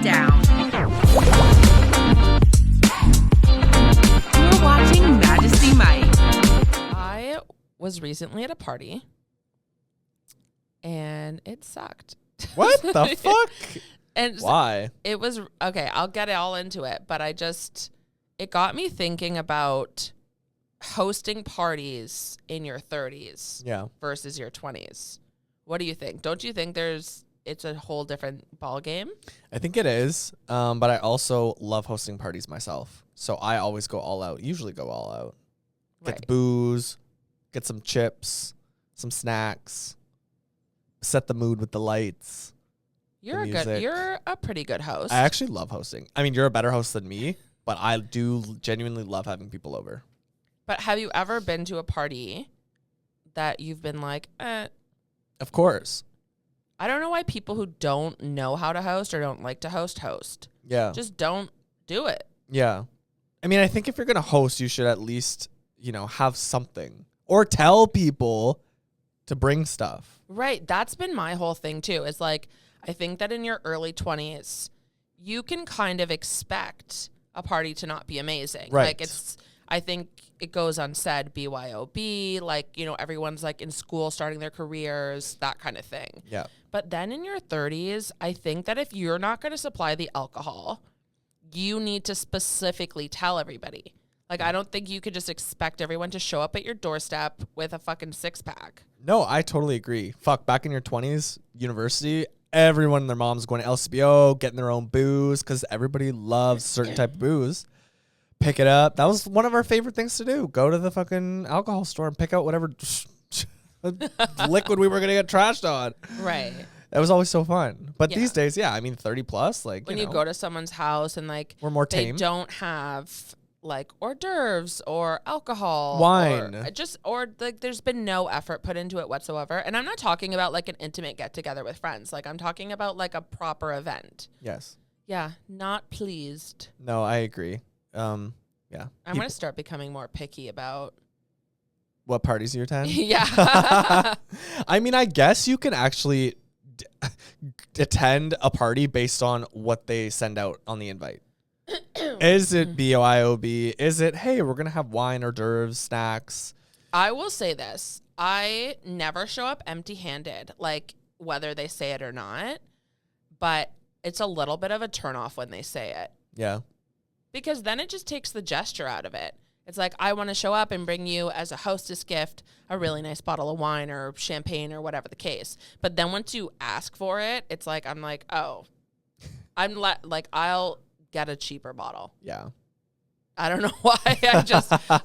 Breakdown. You're watching Majesty Mike. I was recently at a party and it sucked. What the fuck? And why? It was okay. I'll get it all into it, but it got me thinking about hosting parties in your 30s versus your 20s. What do you think? Don't you think it's a whole different ball game? I think it is, but I also love hosting parties myself. So I always go all out, usually go all out. Get the booze, get some chips, some snacks, set the mood with the lights. You're a pretty good host. I actually love hosting. I mean, you're a better host than me, but I do genuinely love having people over. But have you ever been to a party that you've been like, Of course. I don't know why people who don't know how to host or don't like to host. Yeah. Just don't do it. Yeah. I mean, I think if you're going to host, you should at least, have something. Or tell people to bring stuff. Right. That's been my whole thing, too. Is like, I think that in your early 20s, you can kind of expect a party to not be amazing. Right. Like, I think it goes unsaid, BYOB, like, everyone's like in school starting their careers, that kind of thing. Yeah. But then in your 30s, I think that if you're not going to supply the alcohol, you need to specifically tell everybody. Like, I don't think you could just expect everyone to show up at your doorstep with a fucking 6-pack. No, I totally agree. Fuck, back in your 20s, university, everyone and their mom's going to LCBO, getting their own booze, because everybody loves certain type of booze. Pick it up. That was one of our favorite things to do. Go to the fucking alcohol store and pick out whatever liquid we were going to get trashed on. Right. That was always so fun. But these days, 30 plus, like, when you go to someone's house and like we're more tame. They don't have like hors d'oeuvres or alcohol, wine, or like there's been no effort put into it whatsoever. And I'm not talking about like an intimate get together with friends. Like I'm talking about like a proper event. Yes. Yeah. Not pleased. No, I agree. Yeah. I'm going to start becoming more picky about what parties you attend. Yeah. I mean, I guess you can actually attend a party based on what they send out on the invite. Is it BYOB? Is it, hey, we're going to have wine, hors d'oeuvres, snacks? I will say this. I never show up empty-handed, like whether they say it or not, but it's a little bit of a turnoff when they say it. Yeah. Because then it just takes the gesture out of it. It's like, I want to show up and bring you as a hostess gift a really nice bottle of wine or champagne or whatever the case. But then once you ask for it, it's like, I'm like, oh, I'll get a cheaper bottle. Yeah. I don't know why.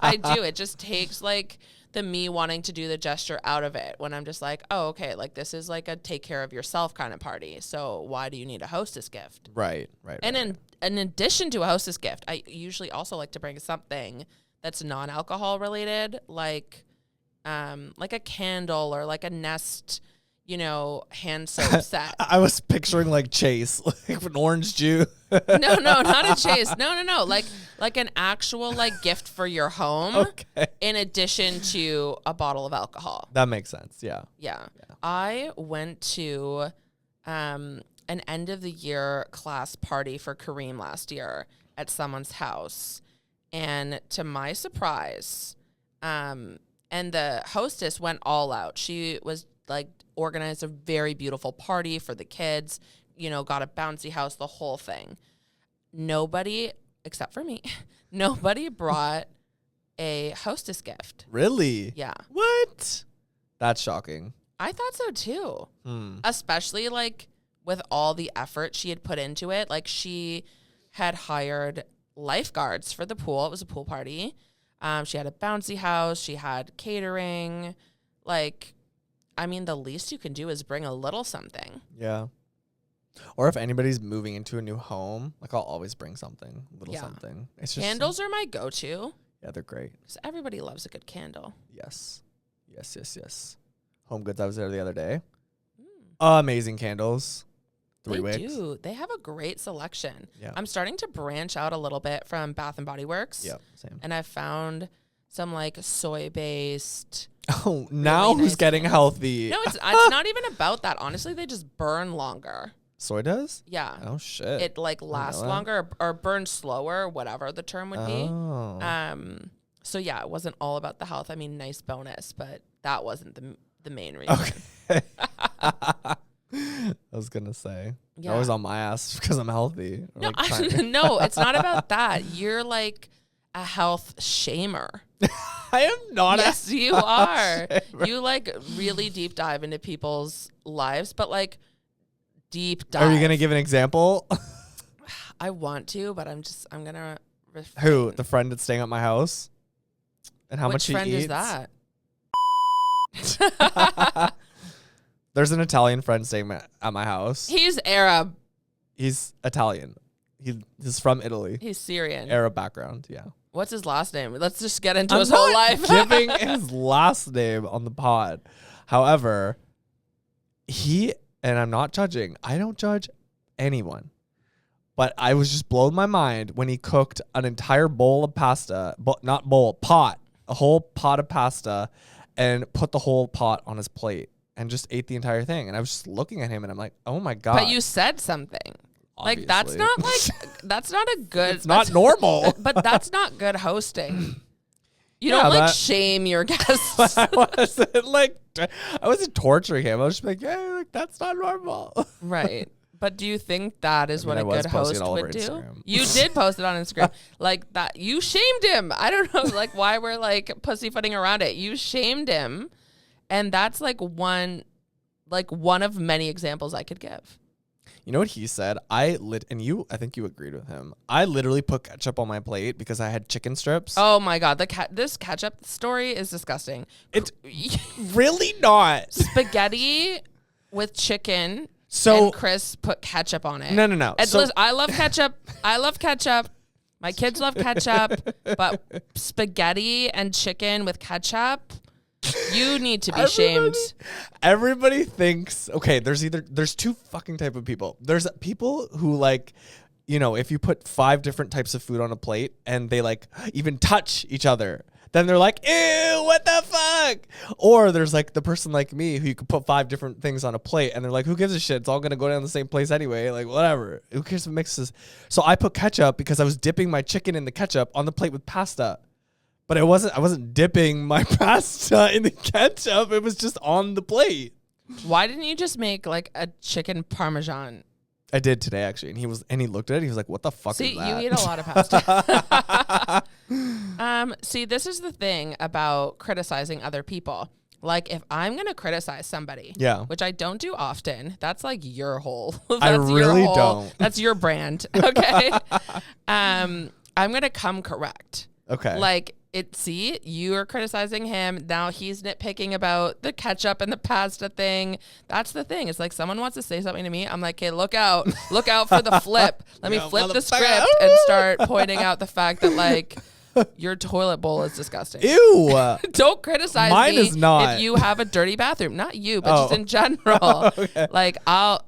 I do. It just takes like the me wanting to do the gesture out of it when I'm just like, oh, okay, like this is like a take care of yourself kind of party. So why do you need a hostess gift? Right. And in addition to a hostess gift, I usually also like to bring something that's non-alcohol related, like a candle or like a Nest, hand soap set. I was picturing like Chase, like an orange juice. No, not a Chase. No. Like an actual like gift for your home. Okay. In addition to a bottle of alcohol. That makes sense. Yeah. I went to an end of the year class party for Kareem last year at someone's house. And to my surprise, and the hostess went all out. She was like organized a very beautiful party for the kids, got a bouncy house, the whole thing. Nobody, except for me, nobody brought a hostess gift. Really? Yeah. What? That's shocking. I thought so too. Especially like with all the effort she had put into it. Like she had hired lifeguards for the pool. It was a pool party. She had a bouncy house. She had catering. Like, I mean, the least you can do is bring a little something. Yeah. Or if anybody's moving into a new home, like I'll always bring something, something. It's just candles are my go-to. Yeah, they're great. Because everybody loves a good candle. Yes. Home Goods, I was there the other day. Amazing candles. 3 wicks. They do. They have a great selection. Yeah. I'm starting to branch out a little bit from Bath and Body Works. Yeah, same. And I've found some like soy-based. Oh, now really who's nice getting candles. Healthy? No, it's not even about that. Honestly, they just burn longer. Soy does? Yeah. Oh shit. It like lasts longer or burns slower, whatever the term would be. So yeah, it wasn't all about the health. I mean, nice bonus, but that wasn't the main reason. Okay. I was gonna say. Yeah. I was on my ass because I'm healthy. No, Like, no, it's not about that. You're like a health shamer. I am not. Yes, you are. You like really deep dive into people's lives, but like deep dive. Are you gonna give an example? I want to, but I'm gonna refrain. Who? The friend that's staying at my house? And how Which much he friend eats? is that? There's an Italian friend staying at my house. He's Arab. He's Italian. He's from Italy. He's Syrian. Arab background, yeah. What's his last name? Let's just get into I'm his whole not life. giving his last name on the pod. However, and I'm not judging. I don't judge anyone. But I was just blown my mind when he cooked an entire bowl of pasta, pot, a whole pot of pasta, and put the whole pot on his plate and just ate the entire thing. And I was just looking at him and I'm like, oh my God. But you said something. Obviously. Like, that's not that's not a good. It's not normal. But that's not good hosting. You Yeah, don't like that- shame your guests. I wasn't torturing him. I was just like, hey, like, that's not normal. Right. But do you think that is what I a was good posting host it all over would do? Instagram. You did post it on Instagram. Like that. You shamed him. I don't know like why we're like pussyfooting around it. You shamed him. And that's like one of many examples I could give. You know what he said? I think you agreed with him. I literally put ketchup on my plate because I had chicken strips. Oh my God. This ketchup story is disgusting. It's really not. Spaghetti with chicken. So and Chris put ketchup on it. No. And listen, I love ketchup. My kids love ketchup. But spaghetti and chicken with ketchup, you need to be shamed. Everybody thinks, okay, there's two fucking type of people. There's people who like, you know, if you put 5 different types of food on a plate and they like even touch each other, then they're like, ew, what the fuck? Or there's like the person like me who you could put 5 different things on a plate and they're like, who gives a shit? It's all going to go down the same place anyway. Like, whatever. Who cares if it mixes? So I put ketchup because I was dipping my chicken in the ketchup on the plate with pasta. But I wasn't dipping my pasta in the ketchup. It was just on the plate. Why didn't you just make like a chicken parmesan? I did today actually, and he looked at it. He was like, "What the fuck is that?" You eat a lot of pasta. See, this is the thing about criticizing other people. Like, if I'm gonna criticize somebody, Yeah. which I don't do often, that's like your whole. I really don't. That's your brand, okay? I'm gonna come correct. Okay. Like, you are criticizing him. Now he's nitpicking about the ketchup and the pasta thing. That's the thing. It's like someone wants to say something to me. I'm like, okay, look out for the flip. Let me flip the script and start pointing out the fact that like your toilet bowl is disgusting. Ew. Don't criticize Mine me is not. if you have a dirty bathroom. Not you, but just in general. Okay. Like I'll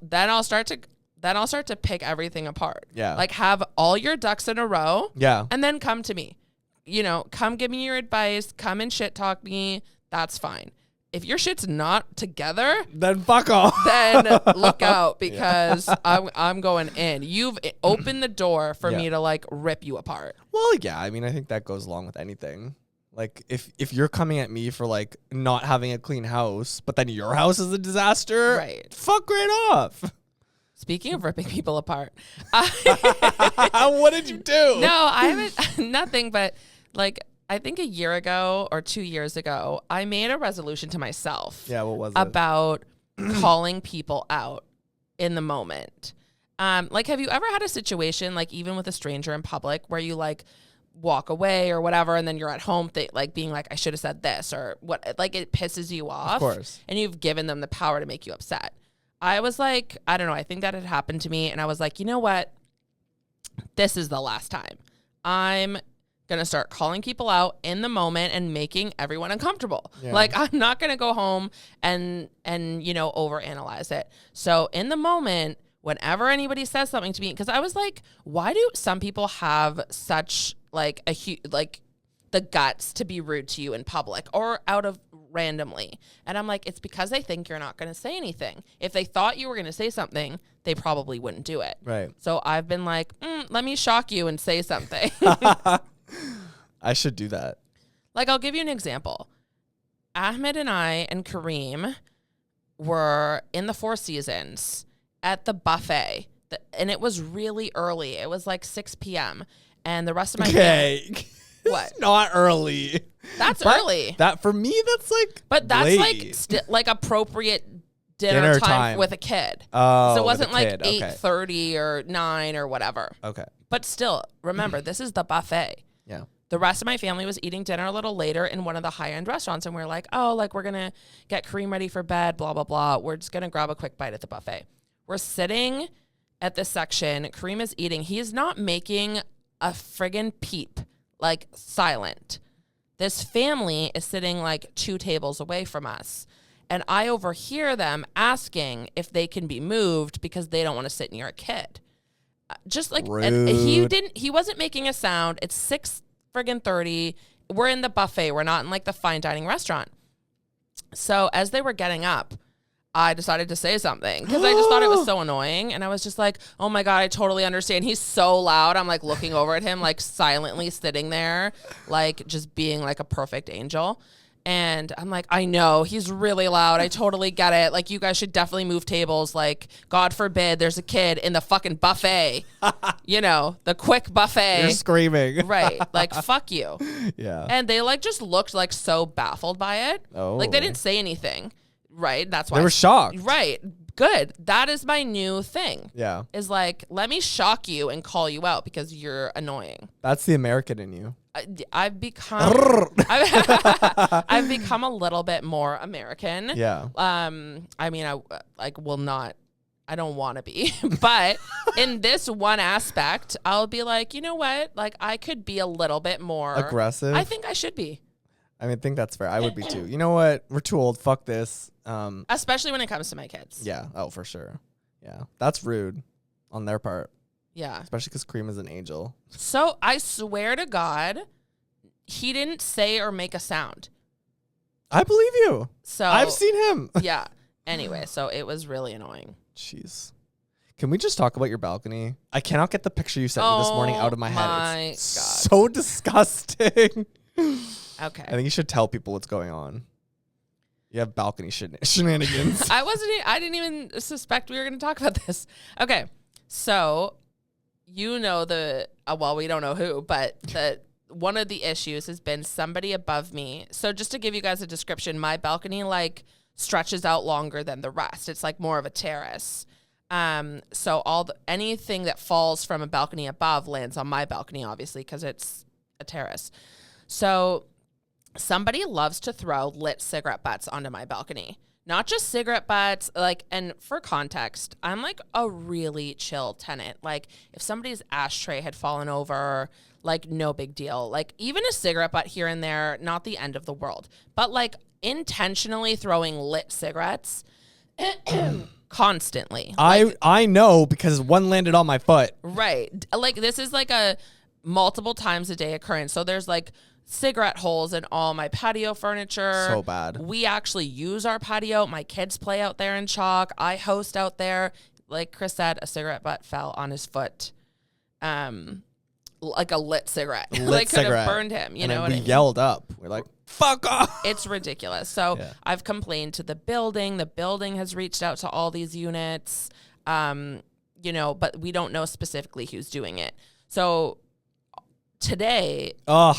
start to pick everything apart. Yeah. Like have all your ducks in a row. Yeah. And then come to me. You know, come give me your advice. Come and shit talk me. That's fine. If your shit's not together, Then fuck off. then look out because I'm going in. You've opened the door for me to like rip you apart. Well, yeah. I mean, I think that goes along with anything. Like, if you're coming at me for like not having a clean house, but then your house is a disaster, Right. Fuck right off. Speaking of ripping people apart, What did you do? no, I haven't nothing. But like I think a year ago or 2 years ago, I made a resolution to myself. Yeah. What was it? About calling people out in the moment. Like, have you ever had a situation, like even with a stranger in public, where you like walk away or whatever, and then you're at home like being like, I should have said this or what, like it pisses you off. Of course. And you've given them the power to make you upset. I was like, I don't know. I think that had happened to me. And I was like, you know what? This is the last time. I'm going to start calling people out in the moment and making everyone uncomfortable. Yeah. Like, I'm not going to go home and, you know, overanalyze it. So in the moment, whenever anybody says something to me, because I was like, why do some people have such like the guts to be rude to you in public or out of randomly. And I'm like, it's because they think you're not going to say anything. If they thought you were going to say something, they probably wouldn't do it. Right. So I've been like, let me shock you and say something. I should do that. Like, I'll give you an example. Ahmed and I and Kareem were in the Four Seasons at the buffet. And it was really early. It was like 6 p.m. And the rest of my family... What? It's not early. That's early. That for me, that's like. But that's late. like appropriate dinner time with a kid. Oh, so it wasn't like kid. 8:30 or 9 or whatever. Okay. But still, remember, this is the buffet. Yeah. The rest of my family was eating dinner a little later in one of the high-end restaurants, and we are like, oh, like we're gonna get Kareem ready for bed, blah blah blah. We're just gonna grab a quick bite at the buffet. We're sitting at this section. Kareem is eating. He is not making a friggin' peep. Like, silent. This family is sitting like 2 tables away from us. And I overhear them asking if they can be moved because they don't want to sit near a kid. Just like, and he wasn't making a sound. It's 6:30. We're in the buffet. We're not in like the fine dining restaurant. So as they were getting up, I decided to say something because I just thought it was so annoying. And I was just like, oh my God, I totally understand. He's so loud. I'm like looking over at him, like silently sitting there, like just being like a perfect angel. And I'm like, I know he's really loud. I totally get it. Like, you guys should definitely move tables. Like, God forbid there's a kid in the fucking buffet, you know, the quick buffet. You're screaming. Right. Like, fuck you. Yeah. And they like just looked like so baffled by it. Oh. Like, they didn't say anything. Right. That's why they were shocked. Right. Good. That is my new thing. Yeah. Is like, let me shock you and call you out because you're annoying. That's the American in you. I've become I've become a little bit more American. Yeah. I mean, I don't want to be, but in this one aspect, I'll be like, you know what? Like, I could be a little bit more aggressive. I think I should be. I think that's fair. I would be too. You know what? We're too old. Fuck this. Especially when it comes to my kids. Yeah. Oh, for sure. Yeah. That's rude on their part. Yeah. Especially because Kareem is an angel. So I swear to God, he didn't say or make a sound. I believe you. So I've seen him. Yeah. Anyway, so it was really annoying. Jeez. Can we just talk about your balcony? I cannot get the picture you sent me this morning out of my head. It's so disgusting. Okay. I think you should tell people what's going on. You have balcony shenanigans. I didn't even suspect we were going to talk about this. Okay. So, you know we don't know who, but one of the issues has been somebody above me. So just to give you guys a description, my balcony like stretches out longer than the rest. It's like more of a terrace. So anything that falls from a balcony above lands on my balcony, obviously, because it's a terrace. So somebody loves to throw lit cigarette butts onto my balcony. Not just cigarette butts, like, and for context, I'm like a really chill tenant. Like, if somebody's ashtray had fallen over, like, no big deal. Like, even a cigarette butt here and there, not the end of the world. But, like, intentionally throwing lit cigarettes constantly. I know because one landed on my foot. Right. Like, this is like a multiple times a day occurrence. So there's, like, cigarette holes in all my patio furniture. So bad. We actually use our patio. My kids play out there in chalk. I host out there. Like Chris said, a cigarette butt fell on his foot. Like a lit cigarette. Like could have burned him. You know what I mean? We yelled up. We're like, fuck off. It's ridiculous. So yeah. I've complained to the building. The building has reached out to all these units. You know, but we don't know specifically who's doing it. So today, I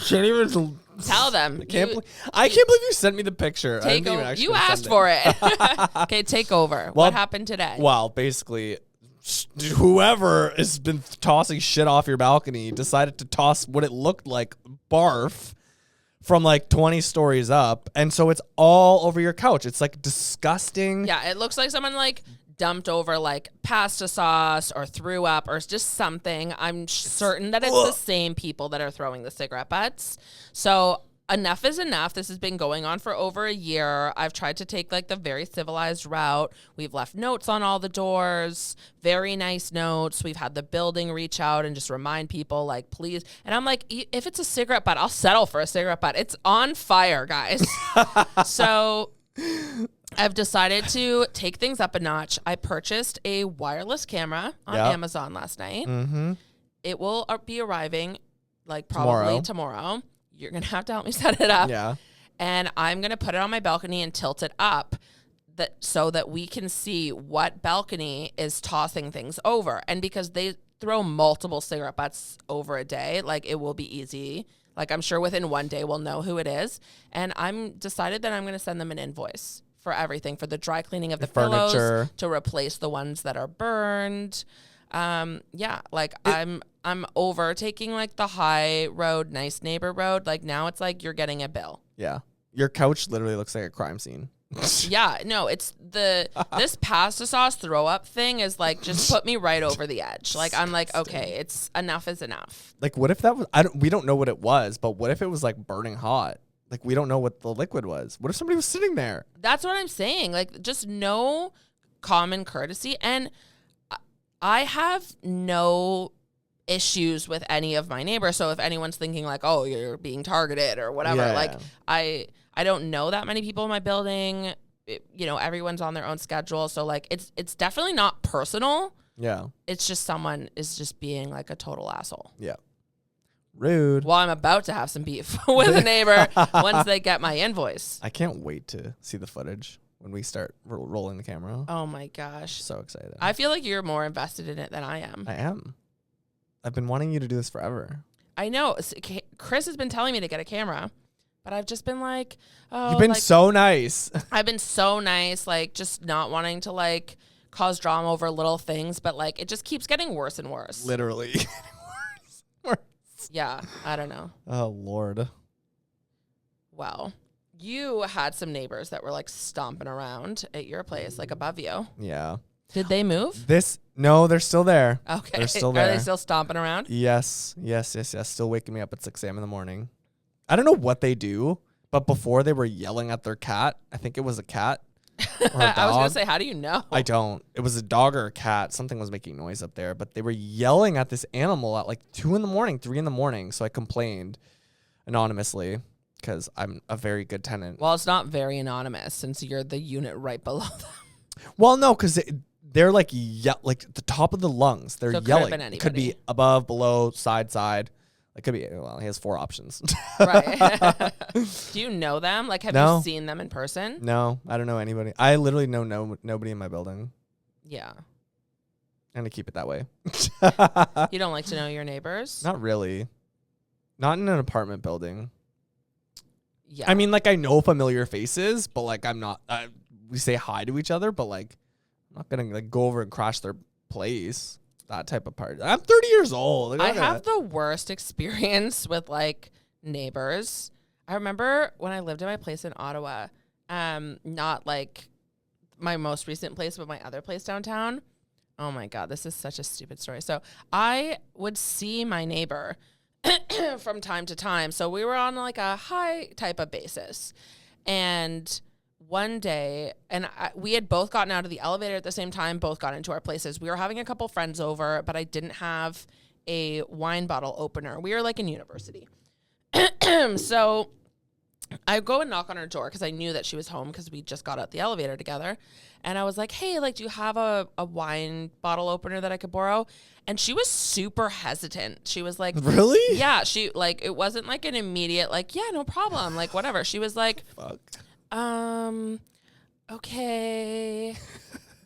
can't even tell them. I can't believe you sent me the picture. Take over. You asked for it. Okay, take over. Well, what happened today? Well, basically, whoever has been tossing shit off your balcony decided to toss what it looked like barf from like 20 stories up, and so it's all over your couch. It's like disgusting. Yeah, it looks like someone like dumped over like pasta sauce or threw up or just something. I'm certain that it's the same people that are throwing the cigarette butts. So enough is enough. This has been going on for over a year. I've tried to take like the very civilized route. We've left notes on all the doors, very nice notes. We've had the building reach out and just remind people like, please. And I'm like, if it's a cigarette butt, I'll settle for a cigarette butt. It's on fire, guys. So I've decided to take things up a notch. I purchased a wireless camera on Amazon last night. Mm-hmm. It will be arriving like probably tomorrow. You're going to have to help me set it up. Yeah. And I'm going to put it on my balcony and tilt it up so that we can see what balcony is tossing things over. And because they throw multiple cigarette butts over a day, like it will be easy. Like I'm sure within one day we'll know who it is. And I'm decided that I'm going to send them an invoice for everything, for the dry cleaning of the pillows, furniture, to replace the ones that are burned. I'm over taking like the high road, nice neighbor road. Like now it's like you're getting a bill. Yeah. Your couch literally looks like a crime scene. Yeah, no, it's this pasta sauce throw up thing is like just put me right over the edge. Like I'm like, okay, it's enough is enough. Like what if that was, we don't know what it was, but what if it was like burning hot? Like we don't know what the liquid was. What if somebody was sitting there? That's what I'm saying. Like just no common courtesy. And I have no issues with any of my neighbors. So if anyone's thinking like, oh, you're being targeted or whatever, I don't know that many people in my building. Everyone's on their own schedule. So like it's definitely not personal. Yeah. It's just someone is just being like a total asshole. Yeah. Rude. Well, I'm about to have some beef with a neighbor once they get my invoice. I can't wait to see the footage when we start rolling the camera. Oh my gosh. So excited. I feel like you're more invested in it than I am. I am. I've been wanting you to do this forever. I know. Chris has been telling me to get a camera, but I've just been like, oh. You've been like, so nice. I've been so nice, like just not wanting to like cause drama over little things, but like it just keeps getting worse and worse. Literally. worse. Yeah, I don't know. Oh, Lord. Well, you had some neighbors that were like stomping around at your place, like above you. Yeah. Did they move? No, they're still there. Okay. They're still there. Are they still stomping around? Yes. Still waking me up at 6 a.m. in the morning. I don't know what they do, but before they were yelling at their cat. I think it was a cat or a dog. I was going to say, how do you know? I don't. It was a dog or a cat. Something was making noise up there, but they were yelling at this animal at like 2 in the morning, 3 in the morning. So I complained anonymously because I'm a very good tenant. Well, it's not very anonymous since you're the unit right below them. Well, no, because they're like the top of the lungs. They're So it yelling. could have been It could be above, below, side. It could be. Well, he has 4 options. Right. Do you know them? Like, have you seen them in person? No, I don't know anybody. I literally know nobody in my building. Yeah. I'm gonna keep it that way. You don't like to know your neighbors? Not really. Not in an apartment building. Yeah. I mean, like I know familiar faces, but like I'm not. We say hi to each other, but like I'm not gonna like go over and crash their place. That type of party. I'm 30 years old. I have the worst experience with like neighbors. I remember when I lived in my place in Ottawa, not like my most recent place, but my other place downtown. Oh my God, this is such a stupid story. So I would see my neighbor from time to time. So we were on like a high type of basis. And one day, and we had both gotten out of the elevator at the same time, both got into our places. We were having a couple friends over, but I didn't have a wine bottle opener. We were like in university. So I go and knock on her door because I knew that she was home because we just got out the elevator together. And I was like, hey, like, do you have a wine bottle opener that I could borrow? And she was super hesitant. She was like, really? Yeah. She like, it wasn't like an immediate, like, yeah, no problem. Like, whatever. She was like, fuck. Okay.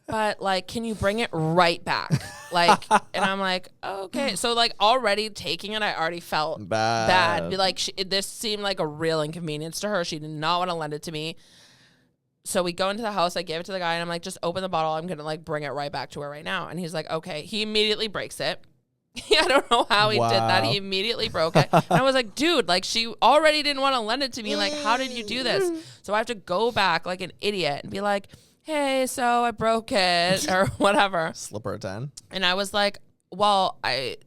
But like, can you bring it right back? Like, and I'm like, okay. So like already taking it, I already felt bad. Like this seemed like a real inconvenience to her. She did not want to lend it to me. So we go into the house. I gave it to the guy and I'm like, just open the bottle. I'm going to like bring it right back to her right now. And he's like, okay. He immediately breaks it. I don't know how he did that. He immediately broke it. And I was like, dude, like she already didn't want to lend it to me. Like, how did you do this? So I have to go back like an idiot and be like, hey, so I broke it or whatever. Slipper a 10. And I was like, well, I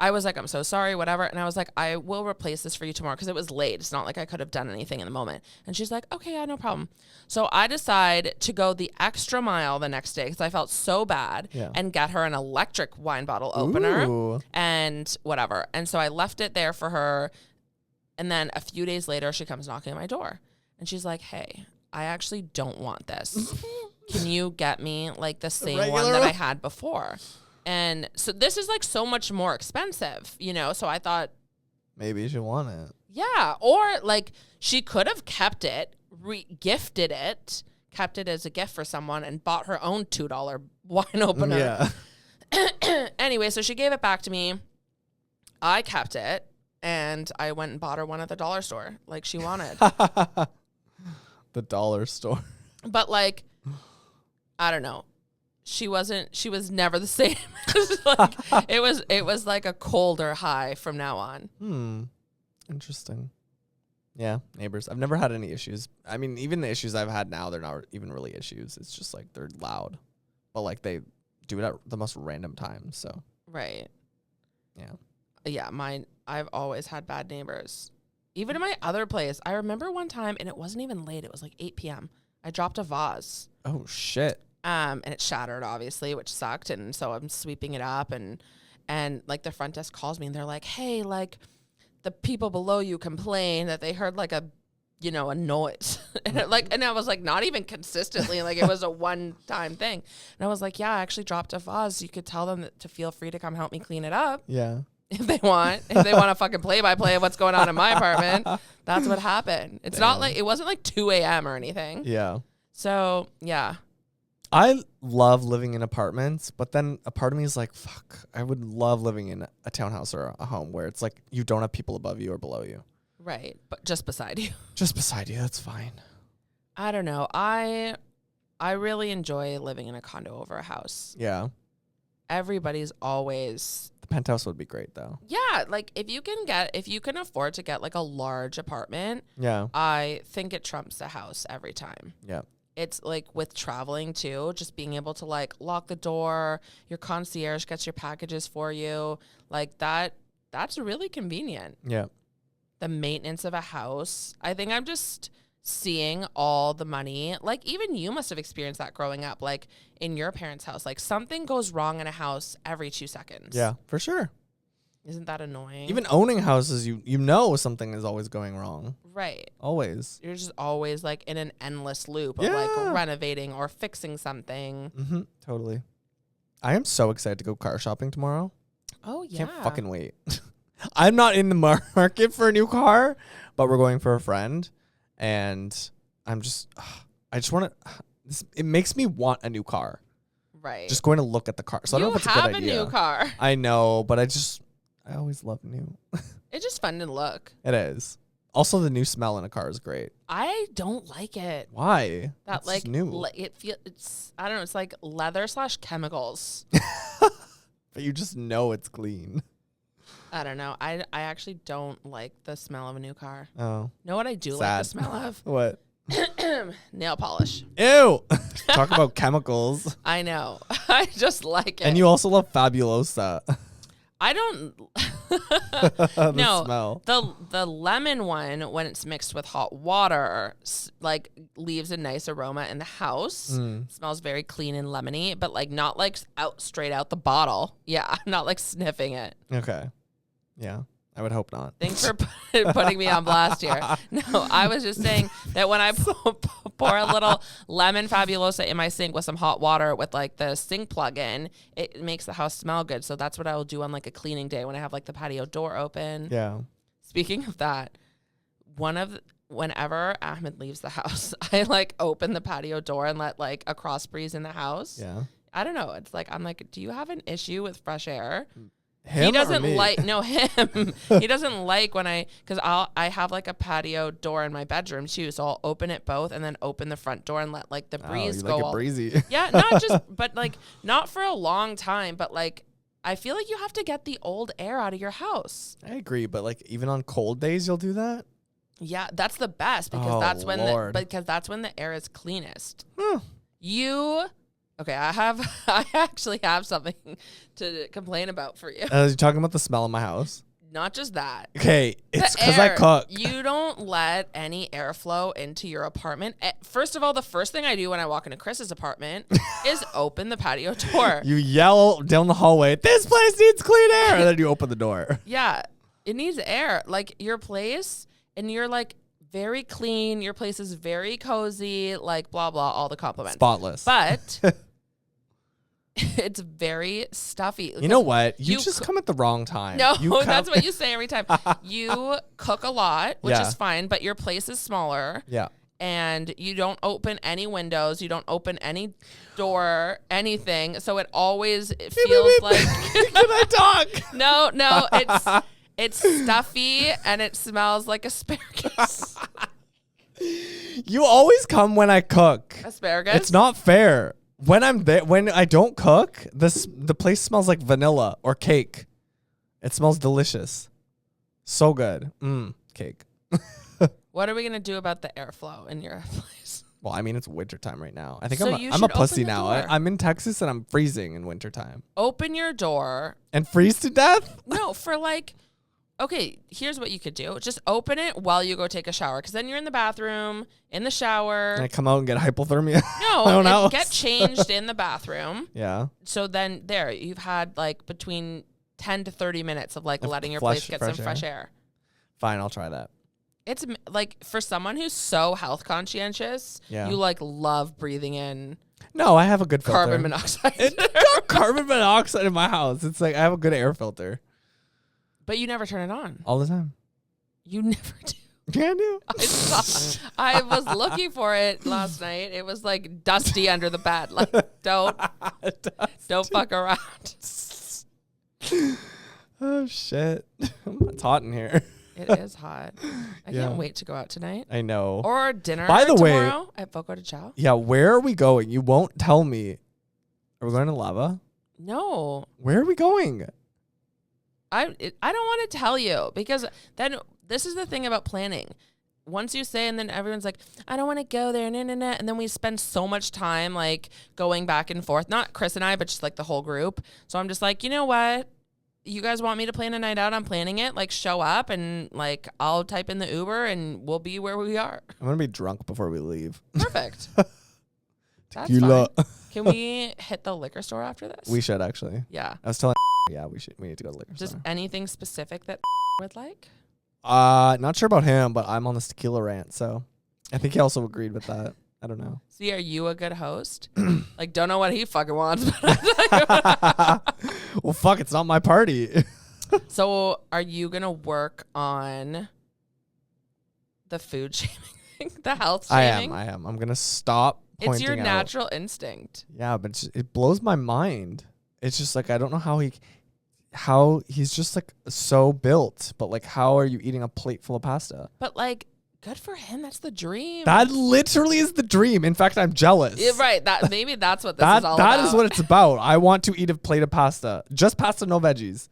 I was like, I'm so sorry, whatever. And I was like, I will replace this for you tomorrow because it was late. It's not like I could have done anything in the moment. And she's like, okay, yeah, no problem. So I decide to go the extra mile the next day because I felt so bad and get her an electric wine bottle opener and whatever. And so I left it there for her. And then a few days later, she comes knocking at my door. And she's like, hey, I actually don't want this. Can you get me like the same one that I had before? And so this is like so much more expensive, you know? So I thought maybe she want it. Yeah. Or like she could have kept it, gifted it, kept it as a gift for someone and bought her own $2 wine opener. Yeah. Anyway, so she gave it back to me. I kept it and I went and bought her one at the dollar store like she wanted. The dollar store. But like, I don't know. She was never the same. Like, it was like a colder high from now on. Interesting. Yeah, neighbors. I've never had any issues. I mean, even the issues I've had now, they're not even really issues. It's just like they're loud. But like they do it at the most random times, so. Right. Yeah. Yeah, I've always had bad neighbors. Even in my other place, I remember one time, and it wasn't even late. It was like 8 p.m. I dropped a vase. Oh, shit. And it shattered, obviously, which sucked. And so I'm sweeping it up, and like the front desk calls me, and they're like, "Hey, like the people below you complain that they heard like a noise," and I was like, not even consistently, like it was a one-time thing. And I was like, "Yeah, I actually dropped a vase. You could tell them to feel free to come help me clean it up." Yeah. If they want a fucking play-by-play of what's going on in my apartment, that's what happened. It's not like it wasn't like 2 a.m. or anything. Yeah. So yeah. I love living in apartments, but then a part of me is like, fuck, I would love living in a townhouse or a home where it's like you don't have people above you or below you. Right, but just beside you. Just beside you, that's fine. I don't know. I really enjoy living in a condo over a house. Yeah. Everybody's always... The penthouse would be great, though. Yeah, like if you can afford to get like a large apartment, yeah, I think it trumps the house every time. Yeah. It's like with traveling too, just being able to like lock the door, your concierge gets your packages for you. Like that's really convenient. Yeah. The maintenance of a house. I think I'm just seeing all the money. Like even you must have experienced that growing up, like in your parents' house. Like something goes wrong in a house every 2 seconds. Yeah, for sure. Isn't that annoying? Even owning houses, you know something is always going wrong. Right. Always. You're just always like in an endless loop of like renovating or fixing something. Mm-hmm. Totally. I am so excited to go car shopping tomorrow. Oh, yeah. Can't fucking wait. I'm not in the market for a new car, but we're going for a friend. And I just want to, it makes me want a new car. Right. Just going to look at the car. So I don't know if it's a good idea. You have a new car. I know, but I always love new. It's just fun to look. It is. Also, the new smell in a car is great. I don't like it. Why? That it's like new. It's I don't know. It's like leather/chemicals. But you just know it's clean. I don't know. I actually don't like the smell of a new car. Oh. Know what I do like the smell of? What? Nail polish. Ew. Talk about chemicals. I know. I just like it. And you also love Fabulosa. I don't. No, smell. The lemon one, when it's mixed with hot water, like leaves a nice aroma in the house. Smells very clean and lemony, but like not like straight out the bottle. Yeah, I'm not like sniffing it. Okay. Yeah, I would hope not. Thanks for putting me on blast here. No, I was just saying that when I pour a little lemon Fabulosa in my sink with some hot water with like the sink plug in, it makes the house smell good. So that's what I will do on like a cleaning day when I have like the patio door open. Yeah. Speaking of that, whenever Ahmed leaves the house, I like open the patio door and let like a cross breeze in the house. Yeah. I don't know. It's like, I'm like, do you have an issue with fresh air? Him he doesn't or me? like him. He doesn't like when because I have like a patio door in my bedroom too, so I'll open it both and then open the front door and let like the breeze go. Like it breezy. Yeah, not just but like not for a long time, but like I feel like you have to get the old air out of your house. I agree, but like even on cold days you'll do that? Yeah, that's the best because that's when the air is cleanest. Okay, I actually have something to complain about for you. You're talking about the smell in my house. Not just that. Okay, it's The because I air. cook. You don't let any airflow into your apartment. First of all, the first thing I do when I walk into Chris's apartment is open the patio door. You yell down the hallway, "This place needs clean air," and then you open the door. Yeah, it needs air. Like your place, and you're like very clean. Your place is very cozy. Like blah blah, all the compliments. Spotless. But it's very stuffy. You know what? You you just coo- come at the wrong time. No, You come- that's what you say every time. You cook a lot, which Yeah. is fine, but your place is smaller. Yeah. And you don't open any windows, you don't open any door, anything. So it always feels like Can I talk? no, it's stuffy and it smells like asparagus. You always come when I cook. Asparagus? It's not fair. When I'm there, when I don't cook, the place smells like vanilla or cake. It smells delicious. So good. Cake. What are we gonna do about the airflow in your place? Well, I mean, it's wintertime right now. I think So I'm you a should pussy open the now. door. I'm in Texas and I'm freezing in wintertime. Open your door. And freeze to death? No, for like, okay, here's what you could do. Just open it while you go take a shower. Because then you're in the bathroom, in the shower. And I come out and get hypothermia? No, I don't know. get changed in the bathroom. Yeah. So then there, you've had like between 10 to 30 minutes of like Of letting your fresh- place get fresh some fresh air. Fine, I'll try that. It's like for someone who's so health conscientious, Yeah. you like love breathing in No, I have a good filter. carbon monoxide. Got carbon monoxide in my house. It's like I have a good air filter But you never turn it on. all the time. You never do. Yeah, I do. I was looking for it last night. It was like dusty under the bed. Like don't fuck around. Oh shit! It's hot in here. It is hot. I Yeah. can't wait to go out tonight. I know. Or dinner By the way- tomorrow at Fogo de Chao. Yeah, where are we going? You won't tell me. Are we going to Lava? No. Where are we going? I don't want to tell you because then this is the thing about planning. Once you say and then everyone's like, I don't want to go there, and then we spend so much time like going back and forth. Not Chris and I, but just like the whole group. So I'm just like, you know what? You guys want me to plan a night out? I'm planning it. Like show up and like I'll type in the Uber and we'll be where we are. I'm gonna be drunk before we leave. Perfect. That's Tequila. fine. Can we hit the liquor store after this? We should actually. Yeah. I was telling. Yeah, we should. We need to go to the liquor Just store. anything specific that would like? Not sure about him, but I'm on this tequila rant, so I think he also agreed with that. I don't know. See, are you a good host? Like, don't know what he fucking wants. Well, fuck, it's not my party. So, are you going to work on the food shaming thing? The health shaming? I am. I'm gonna stop pointing It's your out. natural instinct. Yeah, but it blows my mind. It's just like I don't know how he's just like so built, but like how are you eating a plate full of pasta? But, like, good for him. That's the dream. That literally is the dream. In fact, I'm jealous. Yeah, right. Maybe that's what this is all about. That is what it's about. I want to eat a plate of pasta. Just pasta, no veggies.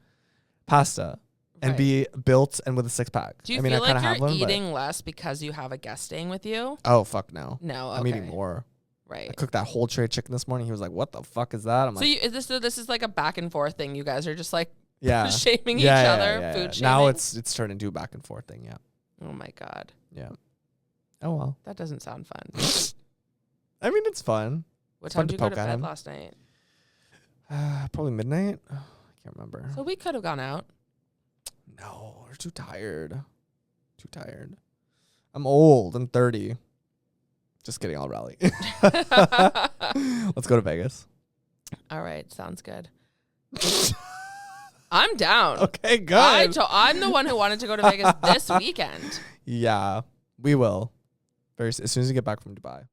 Pasta. And Right. be built and with a six pack. Do you I mean, feel I kind like of have you're one. eating less because you have a guest staying with you? Oh, fuck no. No, I'm eating more. I Right. cooked that whole tray of chicken this morning. He was like, "What the fuck is that?" I'm So like, this is like a back and forth thing. You guys are just like "Yeah, shaming each Yeah, other, yeah. food shaming. Now it's turned into a back and forth thing. Yeah, Oh my God. yeah. Oh well. That doesn't sound fun. I mean, it's fun. What It's time fun did you to go to poke at bed him. last night? Probably midnight. I can't remember. So we could have gone out. No, we're too tired. Too tired. I'm old. I'm 30. Just kidding. I'll rally. Let's go to Vegas. All right, sounds good. I'm down. Okay, good. I'm the one who wanted to go to Vegas this weekend. Yeah, we will. As soon as we get back from Dubai.